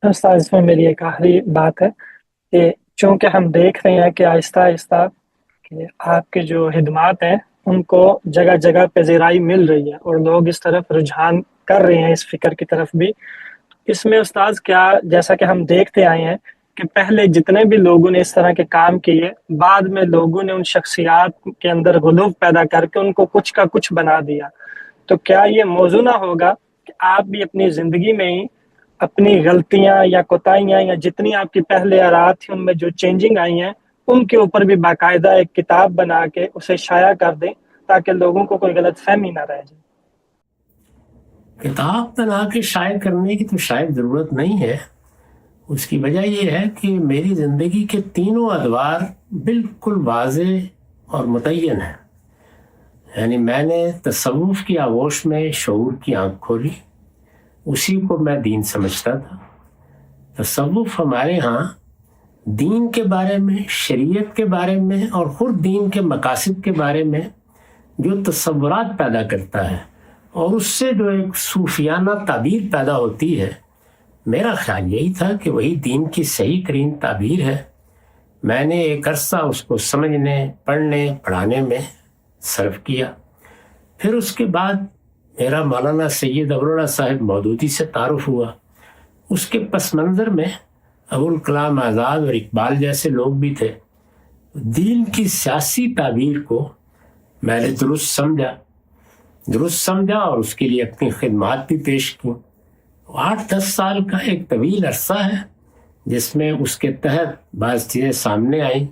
استاد इसमें मेरी एक आखिरी बात है कि चूंकि हम देख रहे हैं कि आहिस्ता आहिस्ता कि आपके जो हिदमात हैं उनको जगह जगह पे ज़राई मिल रही है और लोग इस तरफ रुझान कर रहे हैं इस फिक्र की तरफ भी। इसमें उस्ताद क्या, जैसा कि हम देखते आए हैं कि पहले जितने भी लोगों ने इस तरह के काम किए, बाद में लोगों ने उन शख्सियात के अंदर गुलूब पैदा करके उनको कुछ का कुछ बना दिया। तो क्या ये मौजू ना होगा कि आप भी अपनी ज़िंदगी में ही अपनी गलतियां या कोताहियां या जितनी आपकी पहले आरात थी उनमें जो चेंजिंग आई हैं उनके ऊपर भी बाकायदा एक किताब बना के उसे शाया कर दें ताकि लोगों को कोई गलत फहमी ना रह जाए। किताब बना के शाये करने की तो शायद ज़रूरत नहीं है। उसकी वजह यह है कि मेरी ज़िंदगी के तीनों अदवार बिल्कुल वाज़े और मुतय्यन है। यानी मैंने तसव्वुफ़ की आगोश में शऊर की आँख खोली, उसी को मैं दीन समझता था। तसव्वुफ़ हमारे यहाँ दीन के बारे में, शरीयत के बारे में और ख़ुद दीन के मकासद के बारे में जो तसव्वुरात पैदा करता है और उससे जो एक सूफियाना ताबीर पैदा होती है, मेरा ख्याल यही था कि वही दीन की सही तरीन ताबीर है। मैंने एक अरसा उसको समझने, पढ़ने, पढ़ाने में सर्फ किया। फिर उसके बाद मेरा मौलाना सैयद अबुल साहिब मौदूदी से तारुफ हुआ। उसके पस मंज़र में अबुल कलाम आज़ाद और इकबाल जैसे लोग भी थे। दीन की सियासी ताबीर को मैंने दुरुस्त समझा और उसके लिए अपनी खिदमात भी पेश की। 8-10 साल का एक तवील अरसा है जिसमें उसके तहत बाज़ चीज़ें सामने आई।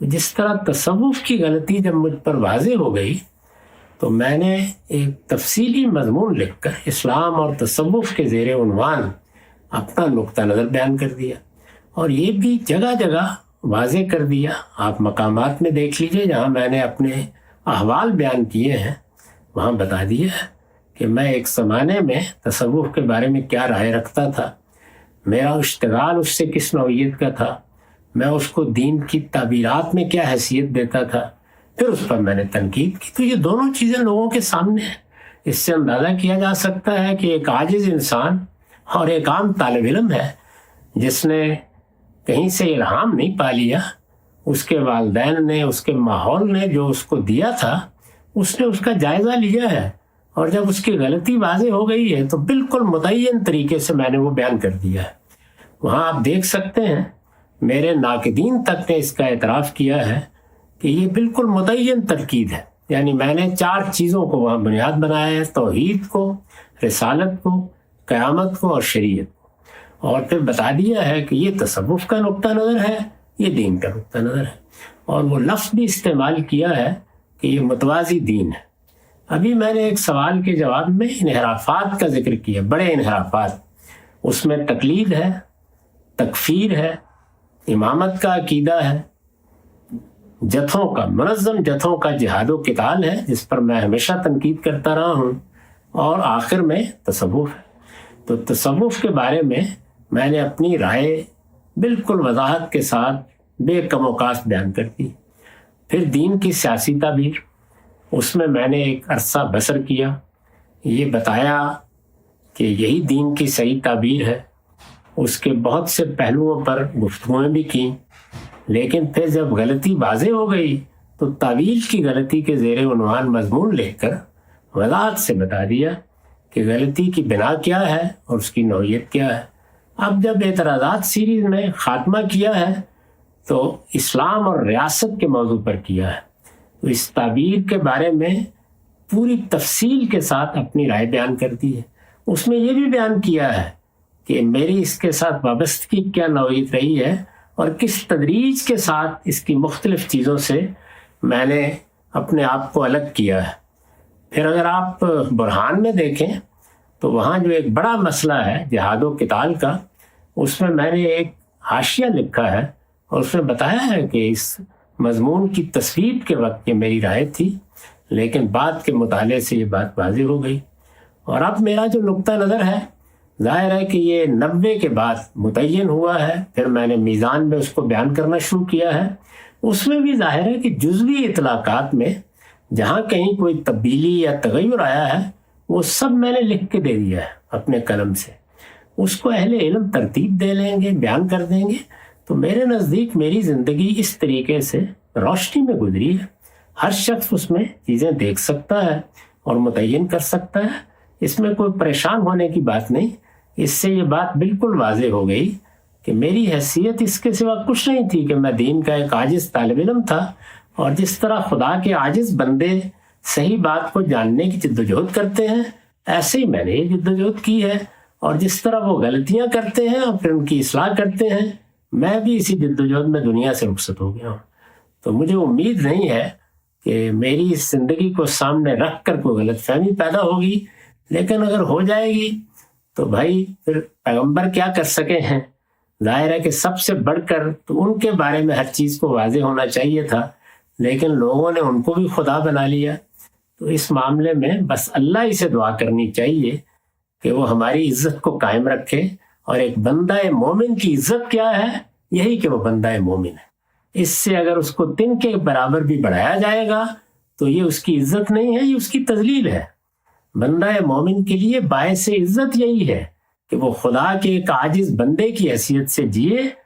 जिस तरह तसव्वुफ़ की गलती जब मुझ पर वाज़े हो गई तो मैंने एक तफसीली मज़मून लिखकर इस्लाम और तसव्वुफ़ के ज़ेरे उन्वान अपना नुक्ता नज़र बयान कर दिया और ये भी जगह जगह वाज़े कर दिया। आप मकामात में देख लीजिए जहाँ मैंने अपने अहवाल बयान किए हैं, वहाँ बता दिया है कि मैं एक ज़माने में तसव्वुफ़ के बारे में क्या राय रखता था, मेरा इश्तिगाल उससे किस नौइयत का था, मैं उसको दीन की ताबीरात में क्या हैसियत देता था, फिर उस पर मैंने तनकीद की। तो ये दोनों चीज़ें लोगों के सामने हैं। इससे अंदाज़ा किया जा सकता है कि एक आजिज़ इंसान और एक आम तालिब इल्म है जिसने कहीं से इल्हाम नहीं पा लिया, उसके वालिदैन ने, उसके माहौल ने जो उसको दिया था उसने उसका जायज़ा लिया है और जब उसकी गलती वाज़े हो गई है तो बिल्कुल मुतय्यन तरीके से मैंने वो बयान कर दिया है। वहाँ आप देख सकते हैं मेरे नाक़दीन तक ने इसका एतराफ़ किया है कि ये बिल्कुल मुतय्यन तनकीद है। यानी मैंने 4 चीज़ों को वहाँ बुनियाद बनाया है, तौहीद को, रिसालत को, क़यामत को और शरीयत को, और फिर बता दिया है कि ये तसव्वुफ़ का नुक्ता नज़र है, ये दीन का नुक्ता नज़र है। और वो लफ्ज़ भी इस्तेमाल किया है कि ये मुतवाज़ी दीन है। अभी मैंने एक सवाल के जवाब में इन्हिराफ़ात का जिक्र किया, बड़े इन्हिराफ़ात। उसमें तकलीद है, तकफ़ीर है, इमामत का अकीदा है, जथों का, मुनज़्ज़म जथों का जिहादो क़िताल है जिस पर मैं हमेशा तनकीद करता रहा हूँ, और आखिर में तसव्वुफ़ है। तो तसव्वुफ़ के बारे में मैंने अपनी राय बिल्कुल वज़ाहत के साथ बेकमोकास बयान कर दी। फिर दीन की सियासी ताबीर, उसमें मैंने एक अरसा बसर किया, ये बताया कि यही दीन की सही ताबीर है। उसके बहुत से पहलुओं पर गुफ्तगूएं भी की, लेकिन फिर जब गलती वाज़े हो गई तो तावील की गलती के ज़ेरे उन्वान मज़मून लेकर वज़ाहत से बता दिया कि गलती की बिना क्या है और उसकी नौइयत क्या है। अब जब एतराज़ात सीरीज़ में ख़ात्मा किया है तो इस्लाम और रियासत के मौजू पर किया है। तो इस ताबीर के बारे में पूरी तफसील के साथ अपनी राय बयान कर दी है। उसमें यह भी बयान किया है कि मेरी इसके साथ वाबस्तगी क्या नौइयत रही है और किस तदरीज के साथ इसकी मुख्तलिफ चीज़ों से मैंने अपने आप को अलग किया है। फिर अगर आप बुरहान में देखें तो वहाँ जो एक बड़ा मसला है जिहादो क़िताल का, उसमें मैंने एक हाशिया लिखा है और उसमें बताया है कि इस मज़मून की तस्वीर के वक्त ये मेरी राय थी, लेकिन बाद के मुताले से ये बात वाज़ेह हो गई। और अब मेरा जो नुक्ता नज़र है, ज़ाहिर है कि ये 90 के बाद मुतय्यन हुआ है। फिर मैंने मीज़ान में उसको बयान करना शुरू किया है। उसमें भी ज़ाहिर है कि जुज़वी इतलाक़ात में जहाँ कहीं कोई तब्दीली या तग़य्युर आया है वो सब मैंने लिख के दे दिया है अपने कलम से। اس کو اہل علم ترتیب دے لیں گے، بیان کر دیں گے. تو میرے نزدیک میری زندگی اس طریقے سے روشنی میں گزری ہے. ہر شخص اس میں چیزیں دیکھ سکتا ہے اور متعین کر سکتا ہے. اس میں کوئی پریشان ہونے کی بات نہیں. اس سے یہ بات بالکل واضح ہو گئی کہ میری حیثیت اس کے سوا کچھ نہیں تھی کہ میں دین کا ایک عاجز طالب علم تھا، اور جس طرح خدا کے عاجز بندے صحیح بات کو جاننے کی جدوجہد کرتے ہیں، ایسے ہی میں نے یہ جدوجہد کی ہے. اور جس طرح وہ غلطیاں کرتے ہیں اور پھر ان کی اصلاح کرتے ہیں، میں بھی اسی جدوجہد میں دنیا سے رخصت ہو گیا ہوں. تو مجھے امید نہیں ہے کہ میری اس زندگی کو سامنے رکھ کر کوئی غلط فہمی پیدا ہوگی، لیکن اگر ہو جائے گی تو بھائی پھر پیغمبر کیا کر سکے ہیں. ظاہر ہے کہ سب سے بڑھ کر تو ان کے بارے میں ہر چیز کو واضح ہونا چاہیے تھا، لیکن لوگوں نے ان کو بھی خدا بنا لیا. تو اس معاملے میں بس اللہ ہی سے دعا کرنی چاہیے کہ وہ ہماری عزت کو قائم رکھے. اور ایک بندہ مومن کی عزت کیا ہے؟ یہی کہ وہ بندہ مومن ہے. اس سے اگر اس کو تن کے برابر بھی بڑھایا جائے گا تو یہ اس کی عزت نہیں ہے، یہ اس کی تذلیل ہے. بندہ مومن کے لیے باعث عزت یہی ہے کہ وہ خدا کے ایک عاجز بندے کی حیثیت سے جیے